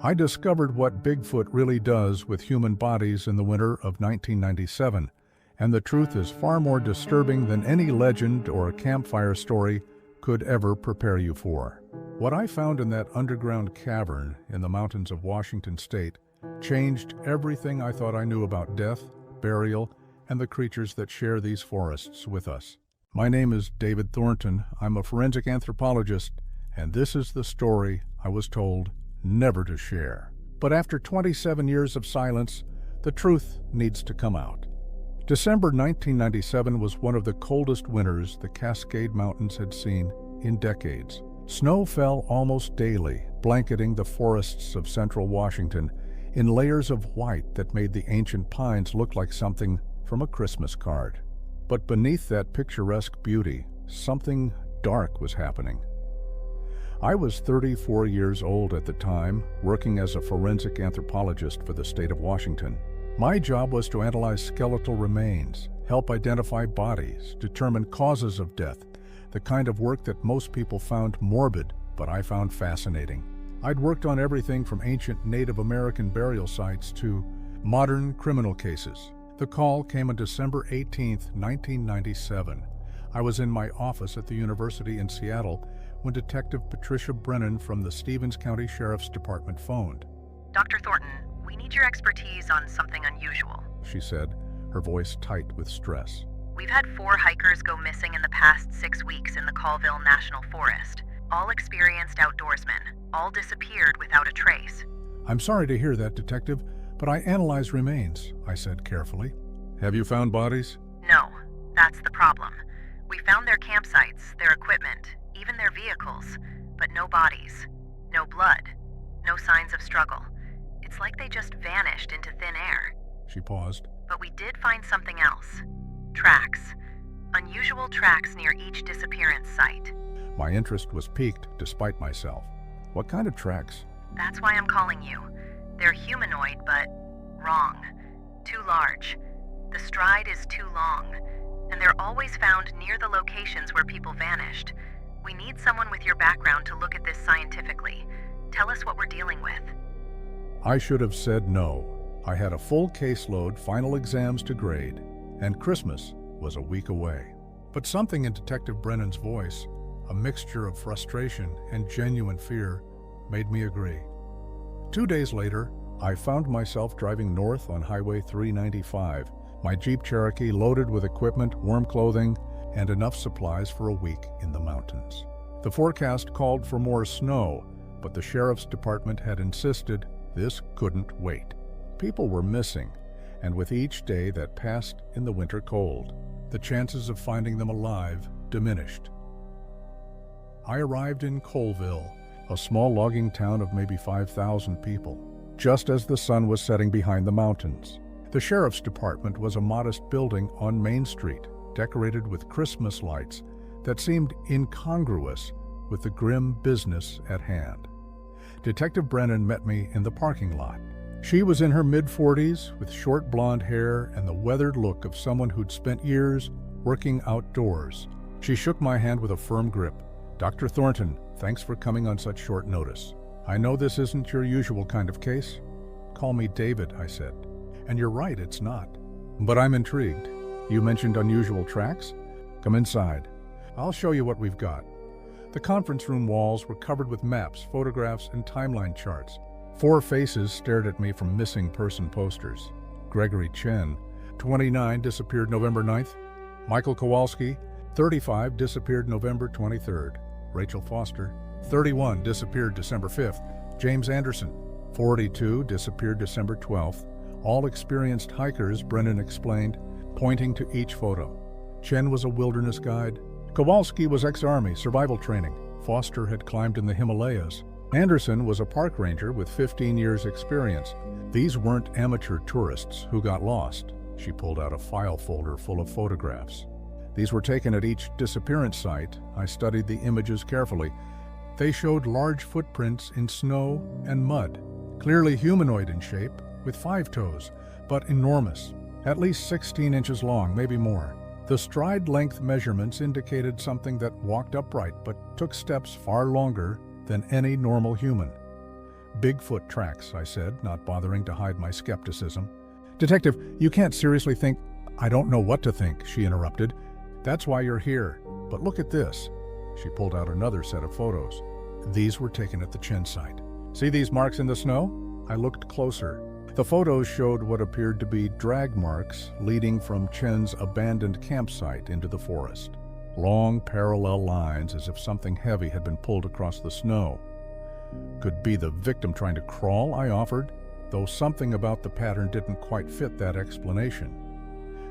I discovered what Bigfoot really does with human bodies in the winter of 1997, and the truth is far more disturbing than any legend or a campfire story could ever prepare you for. What I found in that underground cavern in the mountains of Washington state changed everything I thought I knew about death, burial, and the creatures that share these forests with us. My name is David Thornton. I'm a forensic anthropologist, and this is the story I was told never to share. But after 27 years of silence, the truth needs to come out. December 1997 was one of the coldest winters the Cascade Mountains had seen in decades. Snow fell almost daily, blanketing the forests of central Washington in layers of white that made the ancient pines look like something from a Christmas card. But beneath that picturesque beauty, something dark was happening. I was 34 years old at the time, working as a forensic anthropologist for the state of Washington. My job was to analyze skeletal remains, help identify bodies, determine causes of death, the kind of work that most people found morbid, but I found fascinating. I'd worked on everything from ancient Native American burial sites to modern criminal cases. The call came on December 18, 1997. I was in my office at the university in Seattle when Detective Patricia Brennan from the Stevens County Sheriff's Department phoned. Dr. Thornton, we need your expertise on something unusual, she said, her voice tight with stress. We've had 4 hikers go missing in the past 6 weeks in the Colville National Forest. All experienced outdoorsmen. All disappeared without a trace. I'm sorry to hear that, Detective, but I analyze remains, I said carefully. Have you found bodies? No, that's the problem. We found their campsites, their equipment, even their vehicles, but no bodies, no blood, no signs of struggle. It's like they just vanished into thin air. She paused. But we did find something else. Tracks. Unusual tracks near each disappearance site. My interest was piqued despite myself. What kind of tracks? That's why I'm calling you. They're humanoid, but wrong. Too large. The stride is too long, and they're always found near the locations where people vanished. We need someone with your background to look at this scientifically. Tell us what we're dealing with. I should have said no. I had a full caseload, final exams to grade, and Christmas was a week away. But something in Detective Brennan's voice, a mixture of frustration and genuine fear, made me agree. 2 days later, I found myself driving north on Highway 395, my Jeep Cherokee loaded with equipment, warm clothing, and enough supplies for a week in the mountains. The forecast called for more snow, but the sheriff's department had insisted this couldn't wait. People were missing, and with each day that passed in the winter cold, the chances of finding them alive diminished. I arrived in Colville, a small logging town of maybe 5,000 people, just as the sun was setting behind the mountains. The sheriff's department was a modest building on Main Street, decorated with Christmas lights that seemed incongruous with the grim business at hand. Detective Brennan met me in the parking lot. She was in her mid-40s with short blonde hair and the weathered look of someone who'd spent years working outdoors. She shook my hand with a firm grip. Dr. Thornton, thanks for coming on such short notice. I know this isn't your usual kind of case. Call me David, I said. And you're right, it's not. But I'm intrigued. You mentioned unusual tracks? Come inside. I'll show you what we've got. The conference room walls were covered with maps, photographs, and timeline charts. 4 faces stared at me from missing person posters. Gregory Chen, 29, disappeared November 9th. Michael Kowalski, 35, disappeared November 23rd. Rachel Foster, 31, disappeared December 5th. James Anderson, 42, disappeared December 12th. All experienced hikers, Brennan explained, pointing to each photo. Chen was a wilderness guide. Kowalski was ex-Army, survival training. Foster had climbed in the Himalayas. Anderson was a park ranger with 15 years' experience. These weren't amateur tourists who got lost. She pulled out a file folder full of photographs. These were taken at each disappearance site. I studied the images carefully. They showed large footprints in snow and mud, clearly humanoid in shape, with 5 toes, but enormous, at least 16 inches long, maybe more. The stride length measurements indicated something that walked upright but took steps far longer than any normal human. Bigfoot tracks, I said, not bothering to hide my skepticism. Detective, you can't seriously think— I don't know what to think, she interrupted. That's why you're here. But look at this. She pulled out another set of photos. These were taken at the Chen site. See these marks in the snow? I looked closer. The photos showed what appeared to be drag marks leading from Chen's abandoned campsite into the forest. Long parallel lines as if something heavy had been pulled across the snow. Could be the victim trying to crawl, I offered, though something about the pattern didn't quite fit that explanation.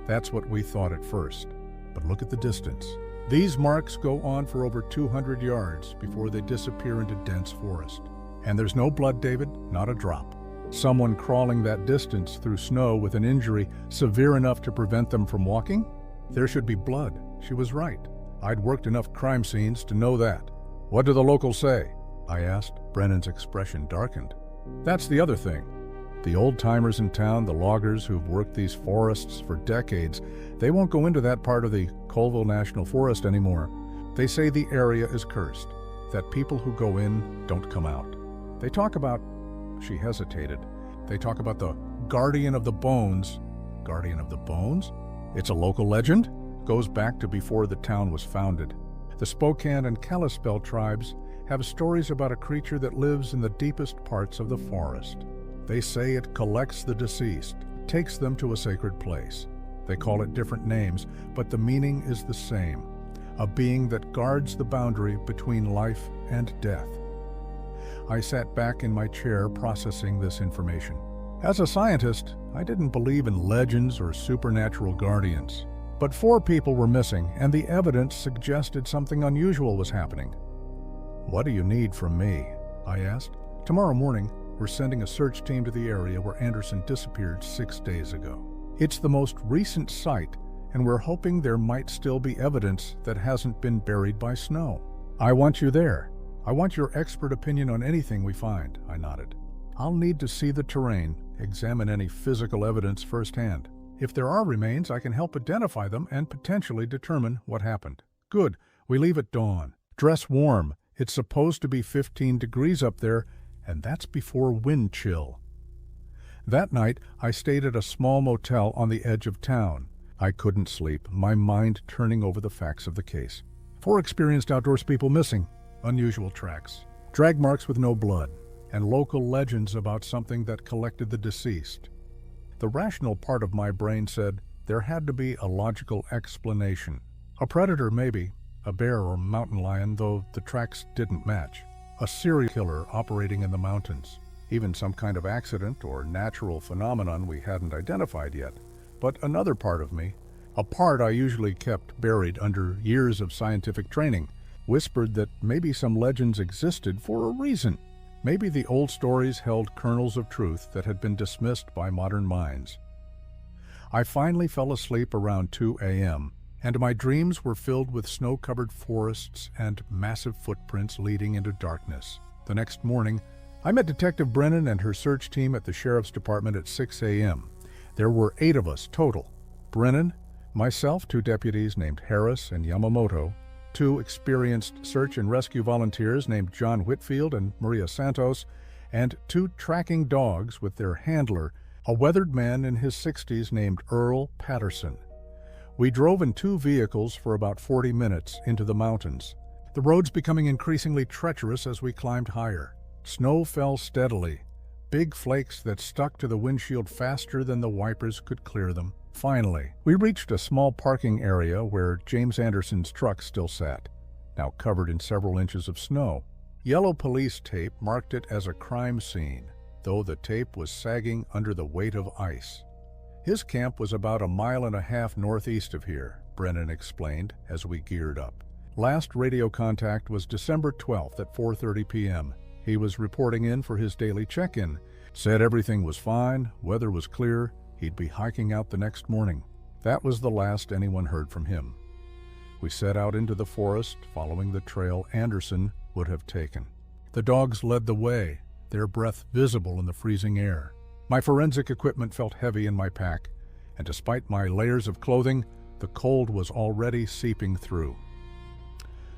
That's what we thought at first. But look at the distance. These marks go on for over 200 yards before they disappear into dense forest. And there's no blood, David, not a drop. Someone crawling that distance through snow with an injury severe enough to prevent them from walking? There should be blood. She was right. I'd worked enough crime scenes to know that. What do the locals say? I asked. Brennan's expression darkened. That's the other thing. The old-timers in town, the loggers who've worked these forests for decades, they won't go into that part of the Colville National Forest anymore. They say the area is cursed, that people who go in don't come out. They talk about— She hesitated. They talk about the Guardian of the Bones. Guardian of the Bones? It's a local legend? Goes back to before the town was founded. The Spokane and Kalispel tribes have stories about a creature that lives in the deepest parts of the forest. They say it collects the deceased, takes them to a sacred place. They call it different names, but the meaning is the same. A being that guards the boundary between life and death. I sat back in my chair processing this information. As a scientist, I didn't believe in legends or supernatural guardians. But 4 people were missing, and the evidence suggested something unusual was happening. What do you need from me? I asked. Tomorrow morning, we're sending a search team to the area where Anderson disappeared 6 days ago. It's the most recent site, and we're hoping there might still be evidence that hasn't been buried by snow. I want you there. I want your expert opinion on anything we find, I nodded. I'll need to see the terrain, examine any physical evidence firsthand. If there are remains, I can help identify them and potentially determine what happened. Good. We leave at dawn. Dress warm. It's supposed to be 15 degrees up there, and that's before wind chill. That night, I stayed at a small motel on the edge of town. I couldn't sleep, my mind turning over the facts of the case. 4 experienced outdoors people missing, unusual tracks, drag marks with no blood, and local legends about something that collected the deceased. The rational part of my brain said there had to be a logical explanation. A predator maybe, a bear or mountain lion, though the tracks didn't match. A serial killer operating in the mountains. Even some kind of accident or natural phenomenon we hadn't identified yet. But another part of me, a part I usually kept buried under years of scientific training, whispered that maybe some legends existed for a reason. Maybe the old stories held kernels of truth that had been dismissed by modern minds. I finally fell asleep around 2 a.m., and my dreams were filled with snow-covered forests and massive footprints leading into darkness. The next morning, I met Detective Brennan and her search team at the Sheriff's Department at 6 a.m. There were 8 of us total. Brennan, myself, 2 deputies named Harris and Yamamoto, 2 experienced search and rescue volunteers named John Whitfield and Maria Santos, and 2 tracking dogs with their handler, a weathered man in his 60s named Earl Patterson. We drove in 2 vehicles for about 40 minutes into the mountains, the roads becoming increasingly treacherous as we climbed higher. Snow fell steadily, big flakes that stuck to the windshield faster than the wipers could clear them. Finally, we reached a small parking area where James Anderson's truck still sat, now covered in several inches of snow. Yellow police tape marked it as a crime scene, though the tape was sagging under the weight of ice. His camp was about 1.5 miles northeast of here, Brennan explained as we geared up. Last radio contact was December 12th at 4:30 p.m. He was reporting in for his daily check-in. Said everything was fine, weather was clear, he'd be hiking out the next morning. That was the last anyone heard from him. We set out into the forest, following the trail Anderson would have taken. The dogs led the way, their breath visible in the freezing air. My forensic equipment felt heavy in my pack, and despite my layers of clothing, the cold was already seeping through.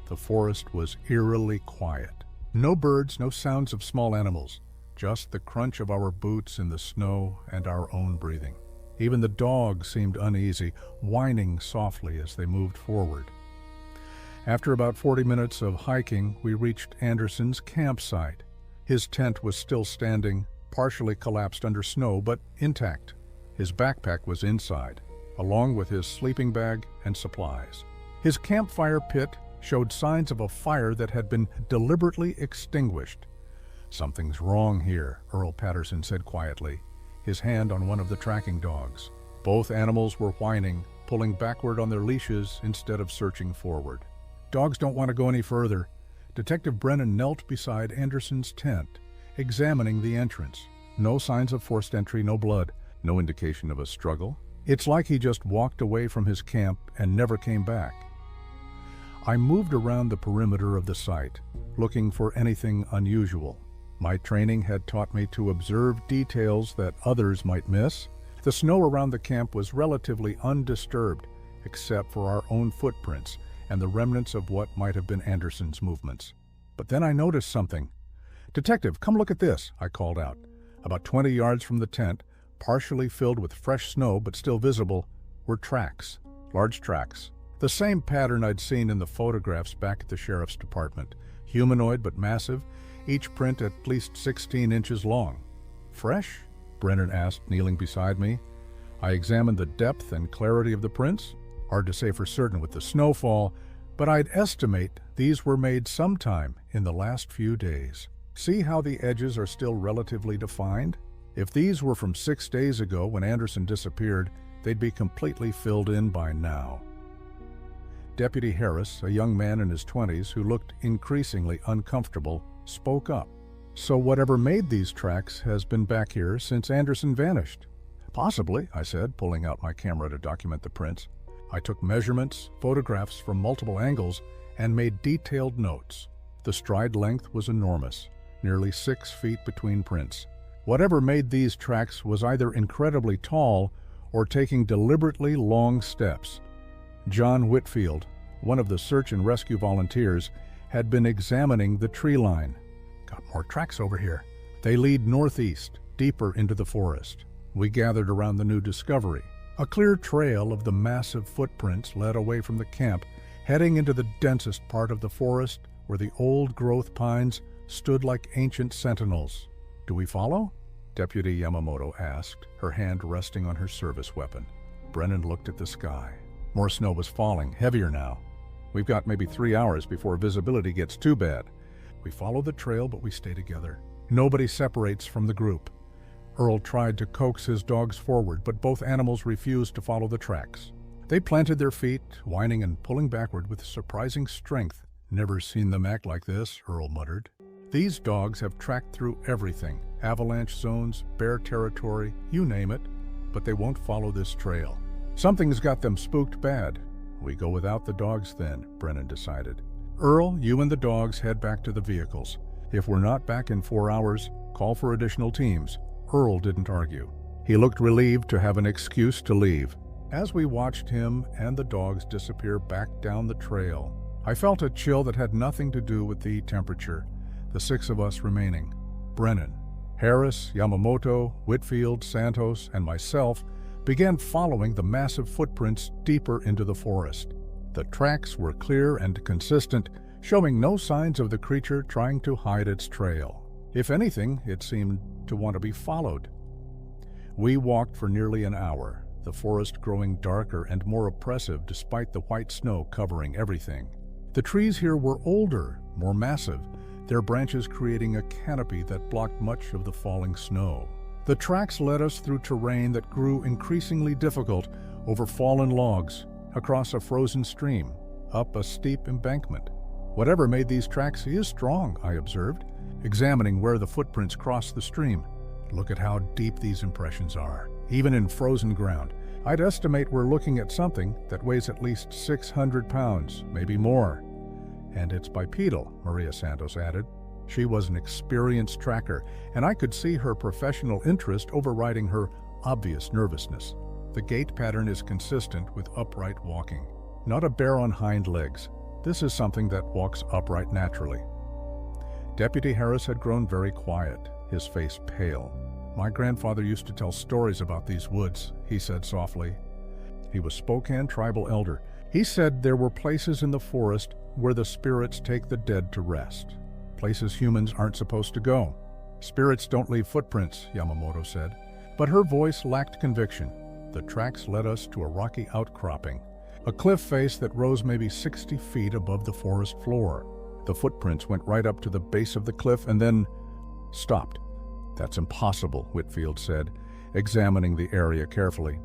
The forest was eerily quiet. No birds, no sounds of small animals. just the crunch of our boots in the snow and our own breathing. Even the dogs seemed uneasy, whining softly as they moved forward. After about 40 minutes of hiking, we reached Anderson's campsite. His tent was still standing, partially collapsed under snow, but intact. His backpack was inside, along with his sleeping bag and supplies. His campfire pit showed signs of a fire that had been deliberately extinguished. "Something's wrong here," Earl Patterson said quietly, his hand on one of the tracking dogs. Both animals were whining, pulling backward on their leashes instead of searching forward. "Dogs don't want to go any further." Detective Brennan knelt beside Anderson's tent, examining the entrance. No signs of forced entry, no blood, no indication of a struggle. It's like he just walked away from his camp and never came back. I moved around the perimeter of the site, looking for anything unusual. My training had taught me to observe details that others might miss. The snow around the camp was relatively undisturbed, except for our own footprints and the remnants of what might have been Anderson's movements. But then I noticed something. "Detective, come look at this," I called out. About 20 yards from the tent, partially filled with fresh snow but still visible, were tracks, large tracks. The same pattern I'd seen in the photographs back at the sheriff's department. Humanoid but massive, each print at least 16 inches long. "Fresh?" Brennan asked, kneeling beside me. I examined the depth and clarity of the prints. Hard to say for certain with the snowfall, but I'd estimate these were made sometime in the last few days. See how the edges are still relatively defined? If these were from 6 days ago when Anderson disappeared, they'd be completely filled in by now. Deputy Harris, a young man in his 20s who looked increasingly uncomfortable, spoke up. "So whatever made these tracks has been back here since Anderson vanished?" "Possibly," I said, pulling out my camera to document the prints. I took measurements, photographs from multiple angles, and made detailed notes. The stride length was enormous, nearly 6 feet between prints. Whatever made these tracks was either incredibly tall or taking deliberately long steps. John Whitfield, one of the search and rescue volunteers, had been examining the tree line. "Got more tracks over here. They lead northeast, deeper into the forest." We gathered around the new discovery. A clear trail of the massive footprints led away from the camp, heading into the densest part of the forest where the old-growth pines stood like ancient sentinels. "Do we follow?" Deputy Yamamoto asked, her hand resting on her service weapon. Brennan looked at the sky. More snow was falling, heavier now. "We've got maybe 3 hours before visibility gets too bad." We follow the trail, but we stay together. Nobody separates from the group. Earl tried to coax his dogs forward, but both animals refused to follow the tracks. They planted their feet, whining and pulling backward with surprising strength. "Never seen them act like this," Earl muttered. "These dogs have tracked through everything, avalanche zones, bear territory, you name it, but they won't follow this trail. Something's got them spooked bad." "We go without the dogs then," Brennan decided. "Earl, you and the dogs head back to the vehicles. If we're not back in 4 hours, call for additional teams." Earl didn't argue. He looked relieved to have an excuse to leave. As we watched him and the dogs disappear back down the trail, I felt a chill that had nothing to do with the temperature. The 6 of us remaining, Brennan, Harris, Yamamoto, Whitfield, Santos, and myself, began following the massive footprints deeper into the forest. The tracks were clear and consistent, showing no signs of the creature trying to hide its trail. If anything, it seemed to want to be followed. We walked for nearly an hour, the forest growing darker and more oppressive despite the white snow covering everything. The trees here were older, more massive, their branches creating a canopy that blocked much of the falling snow. The tracks led us through terrain that grew increasingly difficult, over fallen logs, across a frozen stream, up a steep embankment. "Whatever made these tracks is strong," I observed, examining where the footprints crossed the stream. "Look at how deep these impressions are, even in frozen ground. I'd estimate we're looking at something that weighs at least 600 pounds, maybe more." "And it's bipedal," Maria Santos added. She was an experienced tracker, and I could see her professional interest overriding her obvious nervousness. The gait pattern is consistent with upright walking, not a bear on hind legs. This is something that walks upright naturally. Deputy Harris had grown very quiet, his face pale. "My grandfather used to tell stories about these woods," he said softly. He was Spokane tribal elder. He said there were places in the forest where the spirits take the dead to rest. Places humans aren't supposed to go. "Spirits don't leave footprints," Yamamoto said. But her voice lacked conviction. The tracks led us to a rocky outcropping, a cliff face that rose maybe 60 feet above the forest floor. The footprints went right up to the base of the cliff and then stopped. "That's impossible," Whitfield said, examining the area carefully.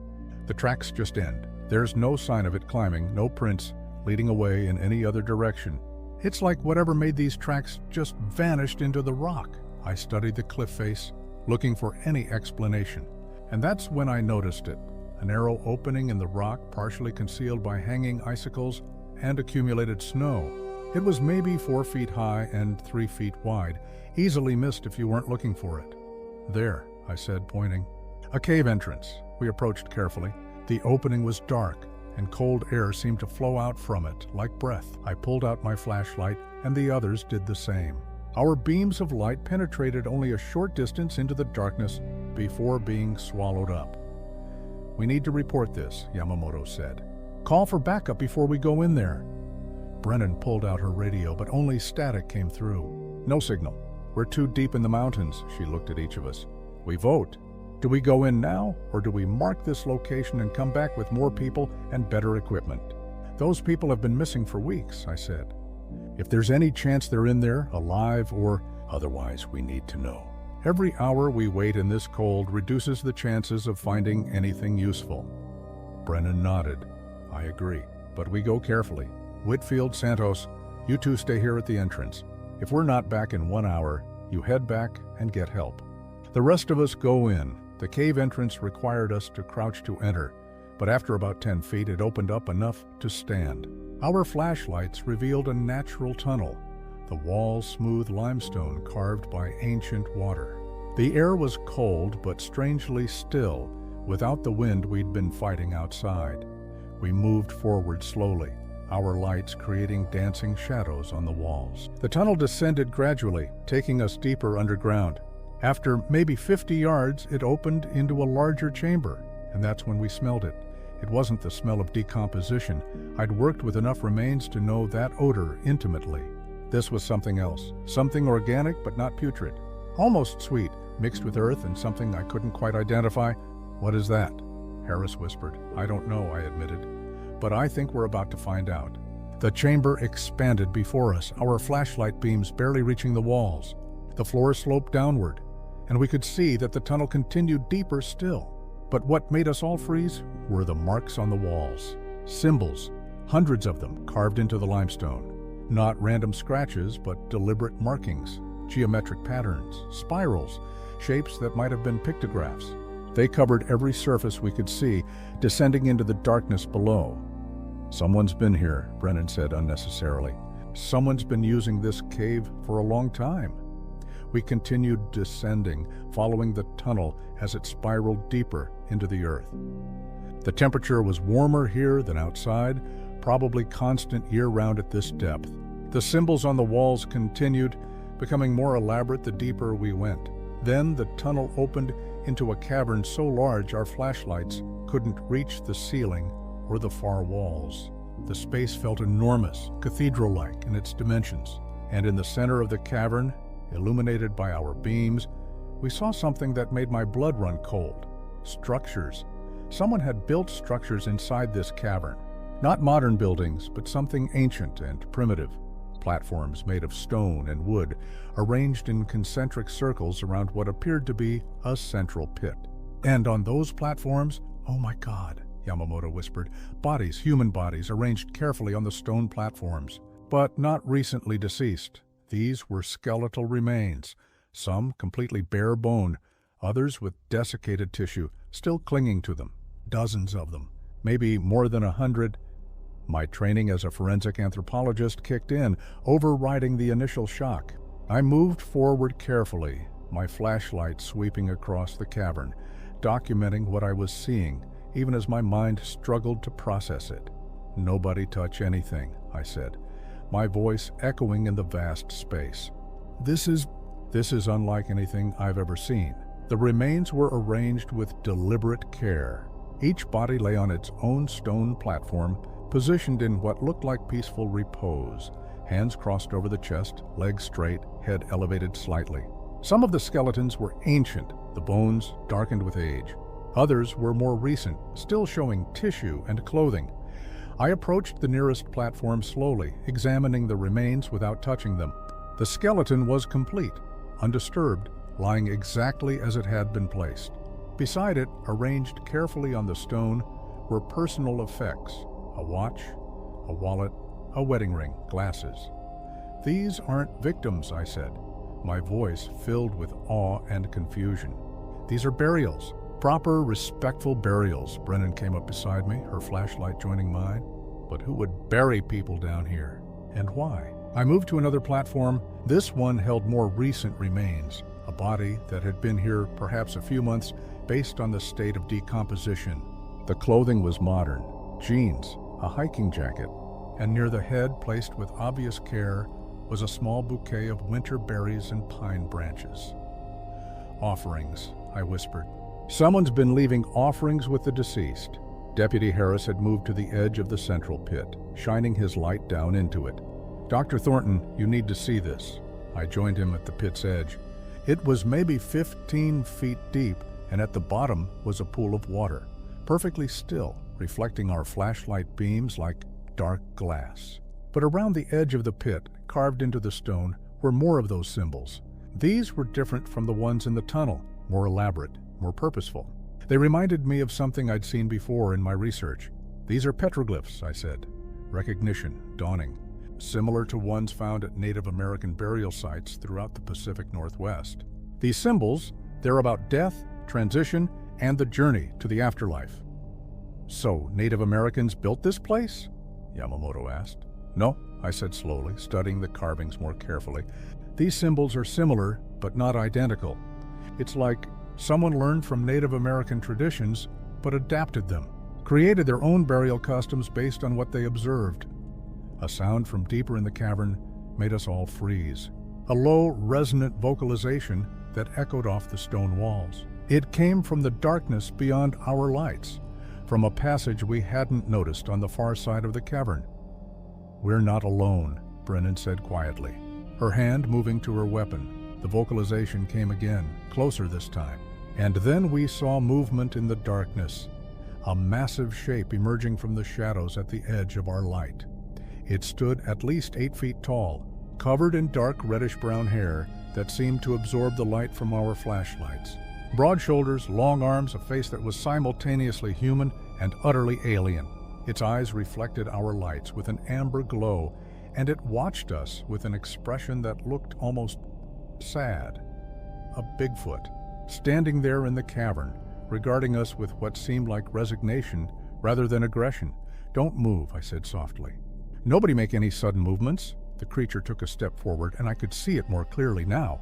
"The tracks just end. There's no sign of it climbing, no prints leading away in any other direction. It's like whatever made these tracks just vanished into the rock." I studied the cliff face, looking for any explanation. And that's when I noticed it. A narrow opening in the rock, partially concealed by hanging icicles and accumulated snow. It was maybe 4 feet high and 3 feet wide, easily missed if you weren't looking for it. "There," I said, pointing. A cave entrance. We approached carefully. The opening was dark, and cold air seemed to flow out from it, like breath. I pulled out my flashlight, and the others did the same. Our beams of light penetrated only a short distance into the darkness before being swallowed up. "We need to report this," Yamamoto said. "Call for backup before we go in there." Brennan pulled out her radio, but only static came through. "No signal. We're too deep in the mountains." She looked at each of us. "We vote. Do we go in now, or do we mark this location and come back with more people and better equipment?" "Those people have been missing for weeks," I said. "If there's any chance they're in there, alive or otherwise, we need to know. Every hour we wait in this cold reduces the chances of finding anything useful." Brennan nodded. "I agree, but we go carefully. Whitfield, Santos, you two stay here at the entrance. If we're not back in 1 hour, you head back and get help. The rest of us go in." The cave entrance required us to crouch to enter, but after about 10 feet it opened up enough to stand. Our flashlights revealed a natural tunnel, the walls smooth limestone carved by ancient water. The air was cold but strangely still, without the wind we'd been fighting outside. We moved forward slowly, our lights creating dancing shadows on the walls. The tunnel descended gradually, taking us deeper underground. After maybe 50 yards, it opened into a larger chamber, and that's when we smelled it. It wasn't the smell of decomposition. I'd worked with enough remains to know that odor intimately. This was something else, something organic but not putrid. Almost sweet, mixed with earth and something I couldn't quite identify. "What is that?" Harris whispered. "I don't know," I admitted, "but I think we're about to find out." The chamber expanded before us, our flashlight beams barely reaching the walls. The floor sloped downward, and we could see that the tunnel continued deeper still. But what made us all freeze were the marks on the walls. Symbols, hundreds of them carved into the limestone. Not random scratches, but deliberate markings, geometric patterns, spirals, shapes that might have been pictographs. They covered every surface we could see, descending into the darkness below. "Someone's been here," Brennan said unnecessarily. "Someone's been using this cave for a long time." We continued descending, following the tunnel as it spiraled deeper into the earth. The temperature was warmer here than outside, probably constant year-round at this depth. The symbols on the walls continued, becoming more elaborate the deeper we went. Then the tunnel opened into a cavern so large our flashlights couldn't reach the ceiling or the far walls. The space felt enormous, cathedral-like in its dimensions, and in the center of the cavern, illuminated by our beams, we saw something that made my blood run cold. Structures. Someone had built structures inside this cavern. Not modern buildings, but something ancient and primitive. Platforms made of stone and wood, arranged in concentric circles around what appeared to be a central pit. And on those platforms, "Oh my God," Yamamoto whispered, "bodies, human bodies, arranged carefully on the stone platforms, but not recently deceased. These were skeletal remains, some completely bare bone, others with desiccated tissue still clinging to them. Dozens of them, maybe more than 100. My training as a forensic anthropologist kicked in, overriding the initial shock. I moved forward carefully, my flashlight sweeping across the cavern, documenting what I was seeing, even as my mind struggled to process it. "Nobody touch anything," I said, my voice echoing in the vast space. "This is This is unlike anything I've ever seen. The remains were arranged with deliberate care. Each body lay on its own stone platform, positioned in what looked like peaceful repose. Hands crossed over the chest, legs straight, head elevated slightly. Some of the skeletons were ancient, the bones darkened with age. Others were more recent, still showing tissue and clothing. I approached the nearest platform slowly, examining the remains without touching them. The skeleton was complete, undisturbed, lying exactly as it had been placed. Beside it, arranged carefully on the stone, were personal effects: a watch, a wallet, a wedding ring, glasses. "These aren't victims," I said, my voice filled with awe and confusion. "These are burials. Proper, respectful burials." Brennan came up beside me, her flashlight joining mine. But who would bury people down here? And why? I moved to another platform. This one held more recent remains, a body that had been here perhaps a few months based on the state of decomposition. The clothing was modern: jeans, a hiking jacket, and near the head, placed with obvious care, was a small bouquet of winter berries and pine branches. "Offerings," I whispered. "Someone's been leaving offerings with the deceased." Deputy Harris had moved to the edge of the central pit, shining his light down into it. "Dr. Thornton, you need to see this." I joined him at the pit's edge. It was maybe 15 feet deep, and at the bottom was a pool of water, perfectly still, reflecting our flashlight beams like dark glass. But around the edge of the pit, carved into the stone, were more of those symbols. These were different from the ones in the tunnel, more elaborate, more purposeful. They reminded me of something I'd seen before in my research. "These are petroglyphs," I said, recognition dawning, similar to ones found at Native American burial sites throughout the Pacific Northwest. These symbols, they're about death, transition, and the journey to the afterlife. "So, Native Americans built this place?" Yamamoto asked. "No," I said slowly, studying the carvings more carefully. "These symbols are similar, but not identical. It's like someone learned from Native American traditions, but adapted them, created their own burial customs based on what they observed." A sound from deeper in the cavern made us all freeze. A low, resonant vocalization that echoed off the stone walls. It came from the darkness beyond our lights, from a passage we hadn't noticed on the far side of the cavern. "We're not alone," Brennan said quietly, her hand moving to her weapon. The vocalization came again, closer this time. And then we saw movement in the darkness, a massive shape emerging from the shadows at the edge of our light. It stood at least 8 feet tall, covered in dark reddish-brown hair that seemed to absorb the light from our flashlights. Broad shoulders, long arms, a face that was simultaneously human and utterly alien. Its eyes reflected our lights with an amber glow, and it watched us with an expression that looked almost sad. A Bigfoot, standing there in the cavern, regarding us with what seemed like resignation rather than aggression. "Don't move," I said softly. "Nobody make any sudden movements." The creature took a step forward, and I could see it more clearly now.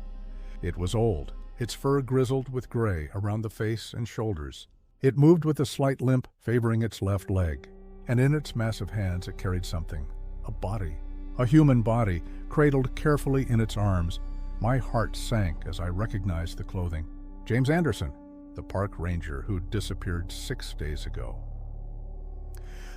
It was old, its fur grizzled with gray around the face and shoulders. It moved with a slight limp, favoring its left leg, and in its massive hands it carried something, a body, a human body, cradled carefully in its arms. My heart sank as I recognized the clothing. James Anderson, the park ranger who'd disappeared 6 days ago.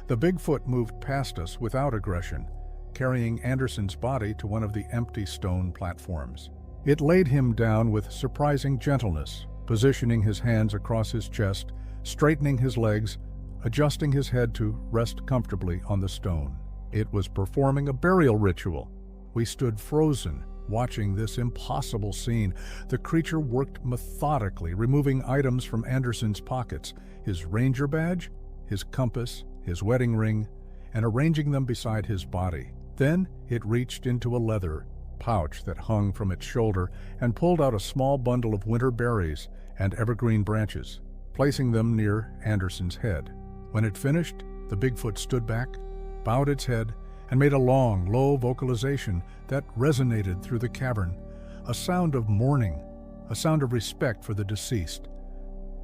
The Bigfoot moved past us without aggression, carrying Anderson's body to one of the empty stone platforms. It laid him down with surprising gentleness, positioning his hands across his chest, straightening his legs, adjusting his head to rest comfortably on the stone. It was performing a burial ritual. We stood frozen, watching this impossible scene. The creature worked methodically, removing items from Anderson's pockets, his ranger badge, his compass, his wedding ring, and arranging them beside his body. Then it reached into a leather pouch that hung from its shoulder and pulled out a small bundle of winter berries and evergreen branches, placing them near Anderson's head. When it finished, the Bigfoot stood back, bowed its head, and made a long, low vocalization that resonated through the cavern, a sound of mourning, a sound of respect for the deceased.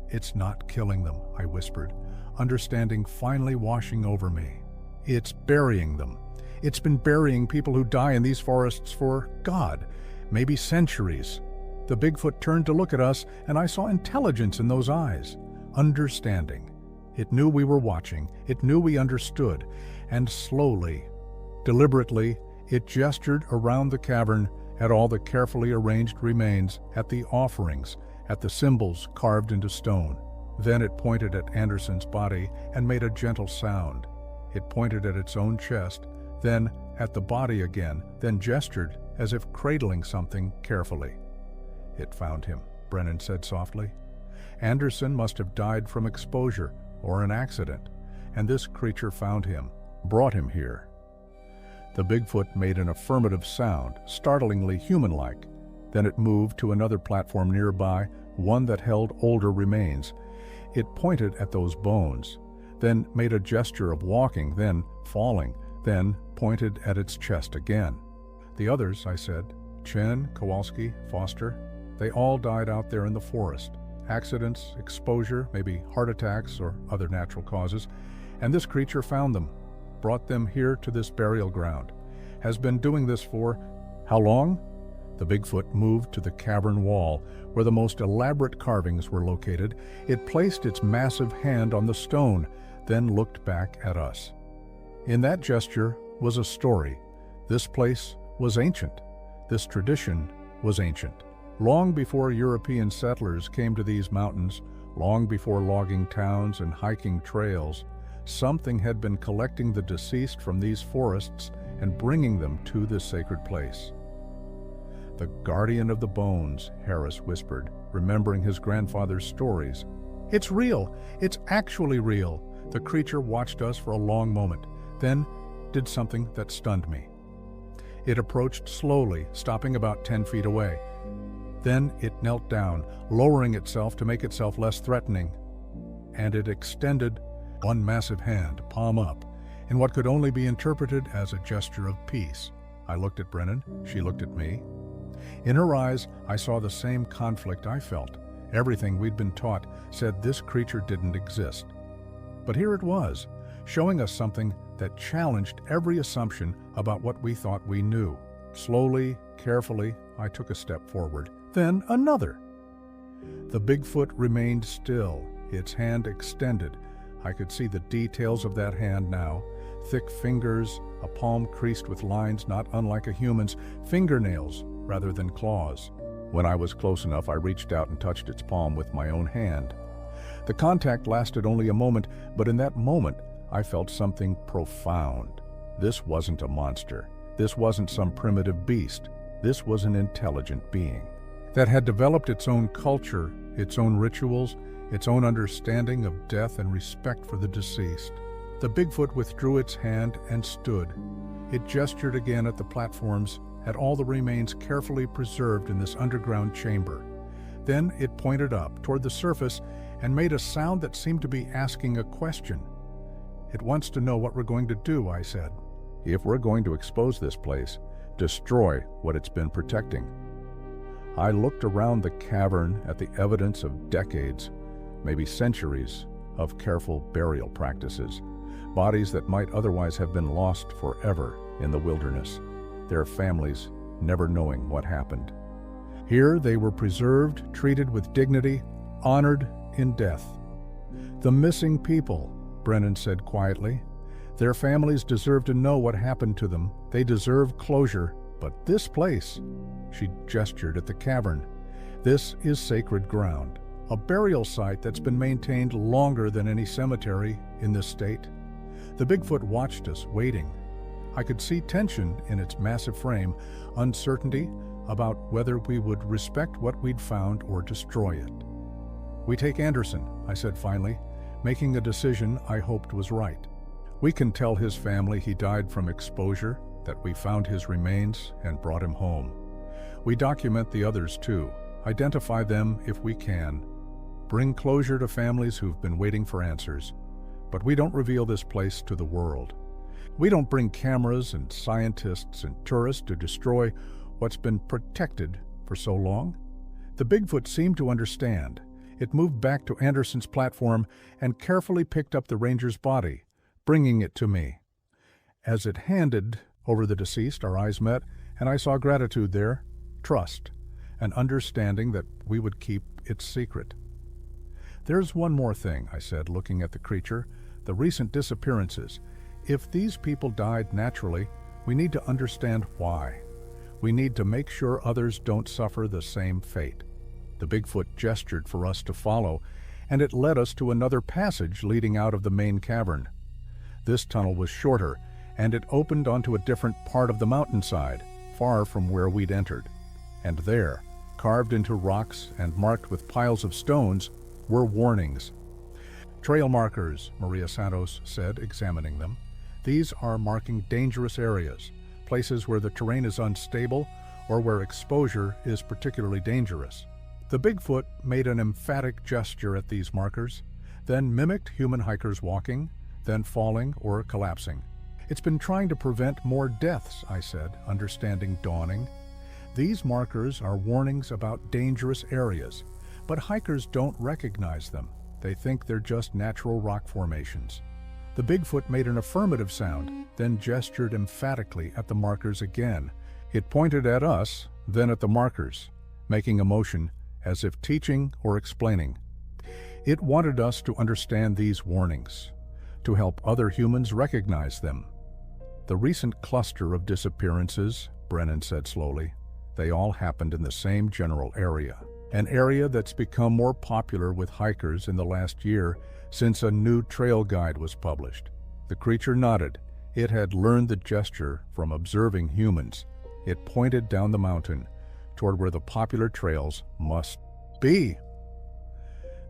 "It's not killing them," I whispered, understanding finally washing over me. "It's burying them. It's been burying people who die in these forests for, God, maybe centuries." The Bigfoot turned to look at us, and I saw intelligence in those eyes, understanding. It knew we were watching, it knew we understood, and slowly, deliberately, it gestured around the cavern at all the carefully arranged remains, at the offerings, at the symbols carved into stone. Then it pointed at Anderson's body and made a gentle sound. It pointed at its own chest, then at the body again, then gestured as if cradling something carefully. It found him, Brennan said softly. Anderson must have died from exposure or an accident, and this creature found him, brought him here. The Bigfoot made an affirmative sound, startlingly human-like. Then it moved to another platform nearby, one that held older remains. It pointed at those bones, then made a gesture of walking, then falling, then pointed at its chest again. The others, I said, Chen, Kowalski, Foster, they all died out there in the forest. Accidents, exposure, maybe heart attacks or other natural causes. And this creature found them, brought them here to this burial ground. Has been doing this for how long? The Bigfoot moved to the cavern wall, where the most elaborate carvings were located. It placed its massive hand on the stone, then looked back at us. In that gesture was a story. This place was ancient. This tradition was ancient. Long before European settlers came to these mountains, long before logging towns and hiking trails, something had been collecting the deceased from these forests and bringing them to this sacred place. The guardian of the bones, Harris whispered, remembering his grandfather's stories. It's real. It's actually real. The creature watched us for a long moment, then did something that stunned me. It approached slowly, stopping about 10 feet away. Then it knelt down, lowering itself to make itself less threatening. And it extended one massive hand, palm up, in what could only be interpreted as a gesture of peace. I looked at Brennan, she looked at me. In her eyes, I saw the same conflict I felt. Everything we'd been taught said this creature didn't exist. But here it was, showing us something that challenged every assumption about what we thought we knew. Slowly, carefully, I took a step forward, then another. The Bigfoot remained still, its hand extended. I could see the details of that hand now. Thick fingers, a palm creased with lines not unlike a human's, fingernails rather than claws. When I was close enough, I reached out and touched its palm with my own hand. The contact lasted only a moment, but in that moment, I felt something profound. This wasn't a monster. This wasn't some primitive beast. This was an intelligent being that had developed its own culture, its own rituals, its own understanding of death and respect for the deceased. The Bigfoot withdrew its hand and stood. It gestured again at the platforms, at all the remains carefully preserved in this underground chamber. Then it pointed up toward the surface and made a sound that seemed to be asking a question. It wants to know what we're going to do, I said. If we're going to expose this place, destroy what it's been protecting. I looked around the cavern at the evidence of decades, maybe centuries, of careful burial practices, bodies that might otherwise have been lost forever in the wilderness, their families never knowing what happened. Here they were preserved, treated with dignity, honored in death. The missing people, Brennan said quietly. Their families deserve to know what happened to them. They deserve closure. But this place, she gestured at the cavern, this is sacred ground, a burial site that's been maintained longer than any cemetery in this state. The Bigfoot watched us, waiting. I could see tension in its massive frame, uncertainty about whether we would respect what we'd found or destroy it. We take Anderson, I said finally, making a decision I hoped was right. We can tell his family he died from exposure, that we found his remains and brought him home. We document the others too, identify them if we can, bring closure to families who've been waiting for answers. But we don't reveal this place to the world. We don't bring cameras and scientists and tourists to destroy what's been protected for so long. The Bigfoot seemed to understand. It moved back to Anderson's platform and carefully picked up the ranger's body, bringing it to me. As it handed over the deceased, our eyes met, and I saw gratitude there, trust, an understanding that we would keep its secret. "There's one more thing," I said, looking at the creature, "the recent disappearances. If these people died naturally, we need to understand why. We need to make sure others don't suffer the same fate." The Bigfoot gestured for us to follow, and it led us to another passage leading out of the main cavern. This tunnel was shorter, and it opened onto a different part of the mountainside, far from where we'd entered. And there, carved into rocks and marked with piles of stones, were warnings. "Trail markers," Maria Santos said, examining them. "These are marking dangerous areas, places where the terrain is unstable or where exposure is particularly dangerous." The Bigfoot made an emphatic gesture at these markers, then mimicked human hikers walking, then falling or collapsing. "It's been trying to prevent more deaths," I said, understanding dawning. "These markers are warnings about dangerous areas, but hikers don't recognize them. They think they're just natural rock formations." The Bigfoot made an affirmative sound, then gestured emphatically at the markers again. It pointed at us, then at the markers, making a motion as if teaching or explaining. It wanted us to understand these warnings, to help other humans recognize them. "The recent cluster of disappearances," Brennan said slowly, "they all happened in the same general area, an area that's become more popular with hikers in the last year since a new trail guide was published." The creature nodded. It had learned the gesture from observing humans. It pointed down the mountain, toward where the popular trails must be.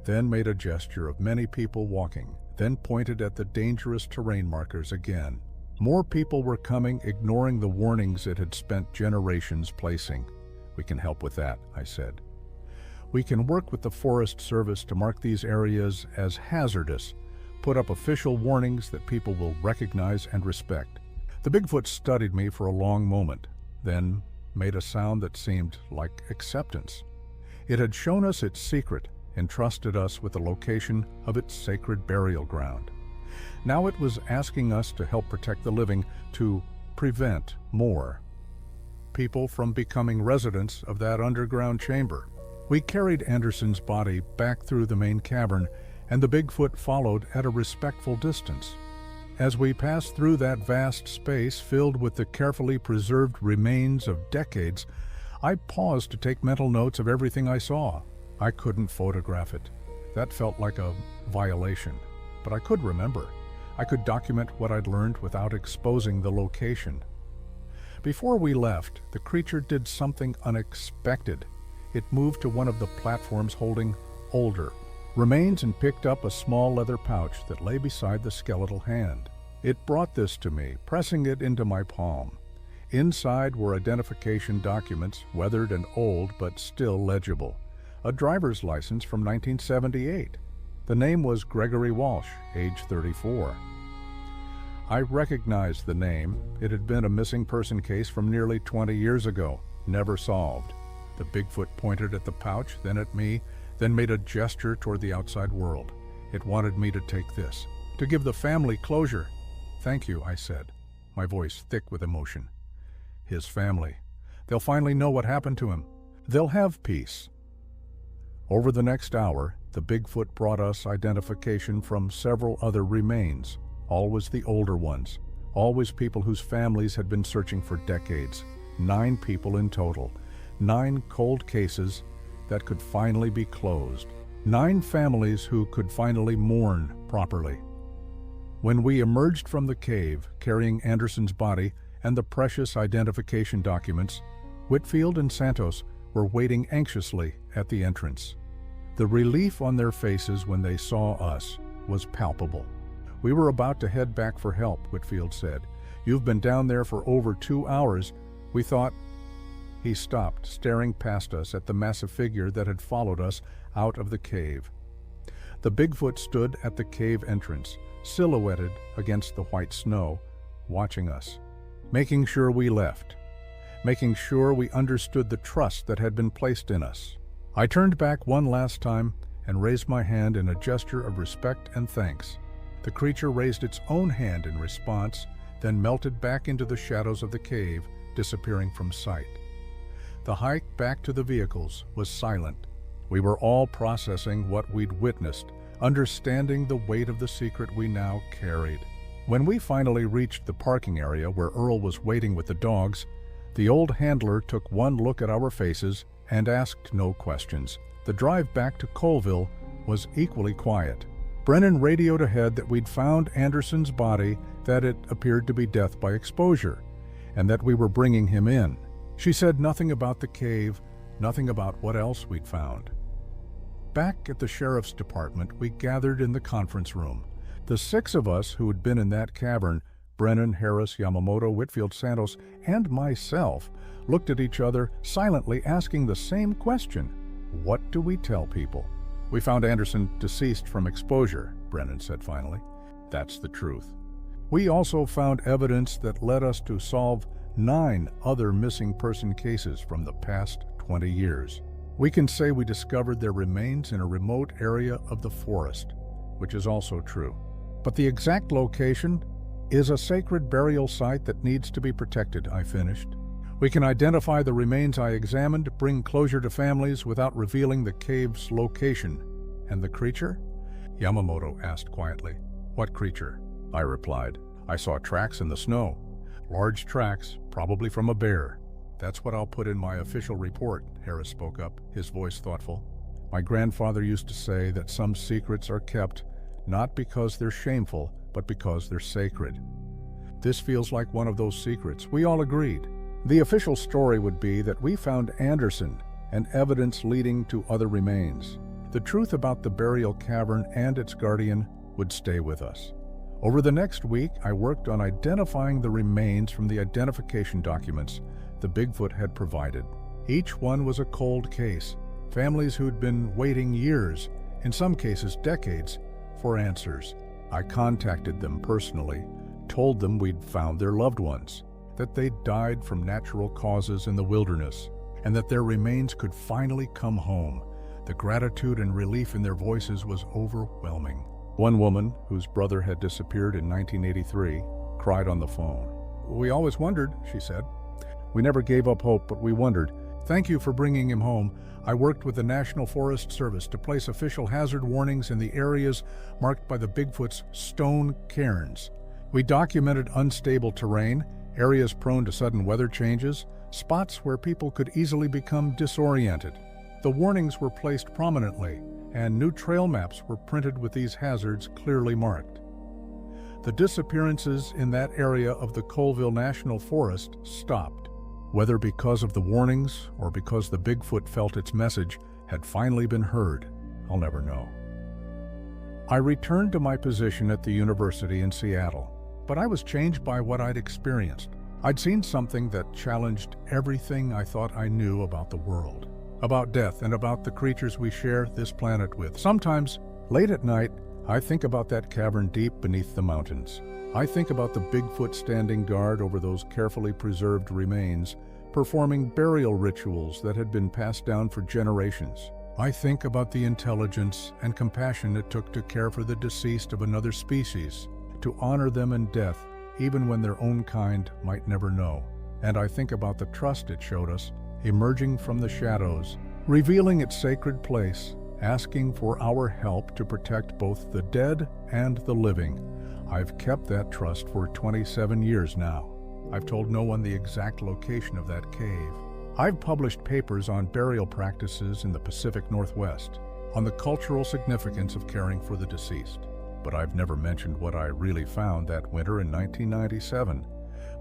Then made a gesture of many people walking, then pointed at the dangerous terrain markers again. More people were coming, ignoring the warnings it had spent generations placing. "We can help with that," I said. "We can work with the Forest Service to mark these areas as hazardous, put up official warnings that people will recognize and respect." The Bigfoot studied me for a long moment, then made a sound that seemed like acceptance. It had shown us its secret, entrusted us with the location of its sacred burial ground. Now it was asking us to help protect the living, to prevent more people from becoming residents of that underground chamber. We carried Anderson's body back through the main cavern, and the Bigfoot followed at a respectful distance. As we passed through that vast space filled with the carefully preserved remains of decades, I paused to take mental notes of everything I saw. I couldn't photograph it. That felt like a violation, but I could remember. I could document what I'd learned without exposing the location. Before we left, the creature did something unexpected. It moved to one of the platforms holding older remains and picked up a small leather pouch that lay beside the skeletal hand. It brought this to me, pressing it into my palm. Inside were identification documents, weathered and old but still legible. A driver's license from 1978. The name was Gregory Walsh, age 34. I recognized the name. It had been a missing person case from nearly 20 years ago, never solved. The Bigfoot pointed at the pouch, then at me, then made a gesture toward the outside world. It wanted me to take this, to give the family closure. "Thank you," I said, my voice thick with emotion. His family. They'll finally know what happened to him. They'll have peace. Over the next hour, the Bigfoot brought us identification from several other remains, always the older ones, always people whose families had been searching for decades. 9 people in total, 9 cold cases that could finally be closed. 9 families who could finally mourn properly. When we emerged from the cave, carrying Anderson's body and the precious identification documents, Whitfield and Santos were waiting anxiously at the entrance. The relief on their faces when they saw us was palpable. "We were about to head back for help," Whitfield said. "You've been down there for over 2 hours. We thought—" He stopped, staring past us at the massive figure that had followed us out of the cave. The Bigfoot stood at the cave entrance, silhouetted against the white snow, watching us, making sure we left, making sure we understood the trust that had been placed in us. I turned back one last time and raised my hand in a gesture of respect and thanks. The creature raised its own hand in response, then melted back into the shadows of the cave, disappearing from sight. The hike back to the vehicles was silent. We were all processing what we'd witnessed, understanding the weight of the secret we now carried. When we finally reached the parking area where Earl was waiting with the dogs, the old handler took one look at our faces and asked no questions. The drive back to Colville was equally quiet. Brennan radioed ahead that we'd found Anderson's body, that it appeared to be death by exposure, and that we were bringing him in. She said nothing about the cave, nothing about what else we'd found. Back at the sheriff's department, we gathered in the conference room. The 6 of us who had been in that cavern, Brennan, Harris, Yamamoto, Whitfield, Santos, and myself, looked at each other, silently asking the same question. What do we tell people? We found Anderson deceased from exposure, Brennan said finally. That's the truth. We also found evidence that led us to solve 9 other missing person cases from the past 20 years. We can say we discovered their remains in a remote area of the forest, which is also true. But the exact location is a sacred burial site that needs to be protected, I finished. We can identify the remains I examined, bring closure to families without revealing the cave's location. And the creature? Yamamoto asked quietly. What creature? I replied. I saw tracks in the snow. Large tracks, probably from a bear. That's what I'll put in my official report, Harris spoke up, his voice thoughtful. My grandfather used to say that some secrets are kept not because they're shameful, but because they're sacred. This feels like one of those secrets. We all agreed. The official story would be that we found Anderson and evidence leading to other remains. The truth about the burial cavern and its guardian would stay with us. Over the next week, I worked on identifying the remains from the identification documents the Bigfoot had provided. Each one was a cold case. Families who'd been waiting years, in some cases decades, for answers. I contacted them personally, told them we'd found their loved ones, that they'd died from natural causes in the wilderness, and that their remains could finally come home. The gratitude and relief in their voices was overwhelming. One woman, whose brother had disappeared in 1983, cried on the phone. We always wondered, she said. We never gave up hope, but we wondered. Thank you for bringing him home. I worked with the National Forest Service to place official hazard warnings in the areas marked by the Bigfoot's stone cairns. We documented unstable terrain, areas prone to sudden weather changes, spots where people could easily become disoriented. The warnings were placed prominently, and new trail maps were printed with these hazards clearly marked. The disappearances in that area of the Colville National Forest stopped. Whether because of the warnings or because the Bigfoot felt its message had finally been heard, I'll never know. I returned to my position at the university in Seattle, but I was changed by what I'd experienced. I'd seen something that challenged everything I thought I knew about the world, about death and about the creatures we share this planet with. Sometimes, late at night, I think about that cavern deep beneath the mountains. I think about the Bigfoot standing guard over those carefully preserved remains, performing burial rituals that had been passed down for generations. I think about the intelligence and compassion it took to care for the deceased of another species, to honor them in death, even when their own kind might never know. And I think about the trust it showed us, emerging from the shadows, revealing its sacred place, asking for our help to protect both the dead and the living. I've kept that trust for 27 years now. I've told no one the exact location of that cave. I've published papers on burial practices in the Pacific Northwest, on the cultural significance of caring for the deceased. But I've never mentioned what I really found that winter in 1997.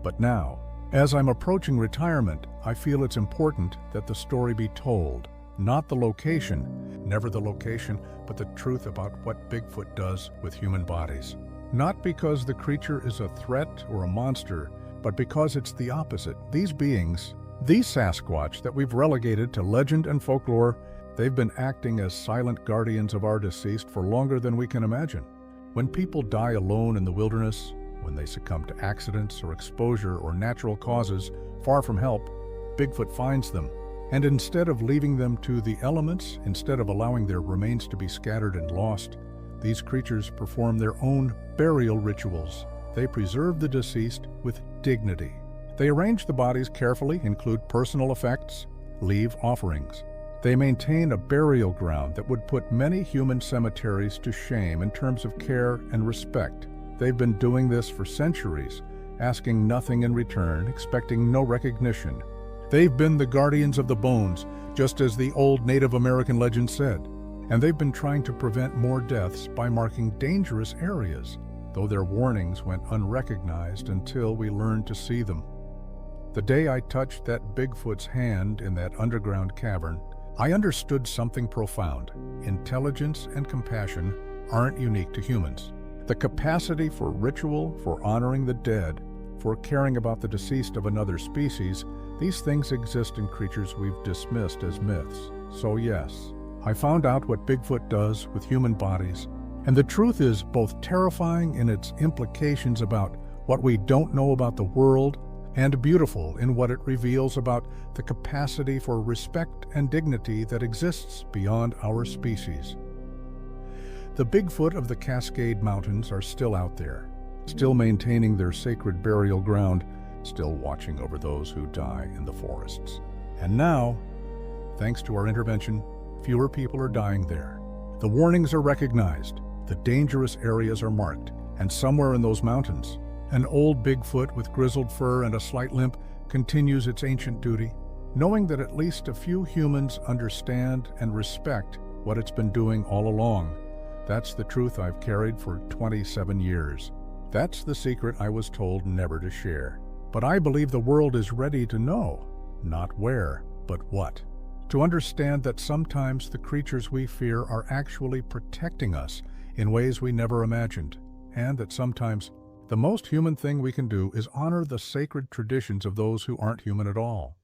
But now, as I'm approaching retirement, I feel it's important that the story be told. Not the location, never the location, but the truth about what Bigfoot does with human bodies. Not because the creature is a threat or a monster, but because it's the opposite. These beings, these Sasquatch that we've relegated to legend and folklore, they've been acting as silent guardians of our deceased for longer than we can imagine. When people die alone in the wilderness, when they succumb to accidents or exposure or natural causes, far from help, Bigfoot finds them. And instead of leaving them to the elements, instead of allowing their remains to be scattered and lost, these creatures perform their own burial rituals. They preserve the deceased with dignity. They arrange the bodies carefully, include personal effects, leave offerings. They maintain a burial ground that would put many human cemeteries to shame in terms of care and respect. They've been doing this for centuries, asking nothing in return, expecting no recognition. They've been the guardians of the bones, just as the old Native American legend said. And they've been trying to prevent more deaths by marking dangerous areas, though their warnings went unrecognized until we learned to see them. The day I touched that Bigfoot's hand in that underground cavern, I understood something profound. Intelligence and compassion aren't unique to humans. The capacity for ritual, for honoring the dead, for caring about the deceased of another species, these things exist in creatures we've dismissed as myths. So yes, I found out what Bigfoot does with human bodies, and the truth is both terrifying in its implications about what we don't know about the world and beautiful in what it reveals about the capacity for respect and dignity that exists beyond our species. The Bigfoot of the Cascade Mountains are still out there, still maintaining their sacred burial ground, still watching over those who die in the forests. And now, thanks to our intervention, fewer people are dying there. The warnings are recognized, the dangerous areas are marked, and somewhere in those mountains, an old Bigfoot with grizzled fur and a slight limp continues its ancient duty, knowing that at least a few humans understand and respect what it's been doing all along. That's the truth I've carried for 27 years. That's the secret I was told never to share. But I believe the world is ready to know, not where, but what. To understand that sometimes the creatures we fear are actually protecting us in ways we never imagined, and that sometimes the most human thing we can do is honor the sacred traditions of those who aren't human at all.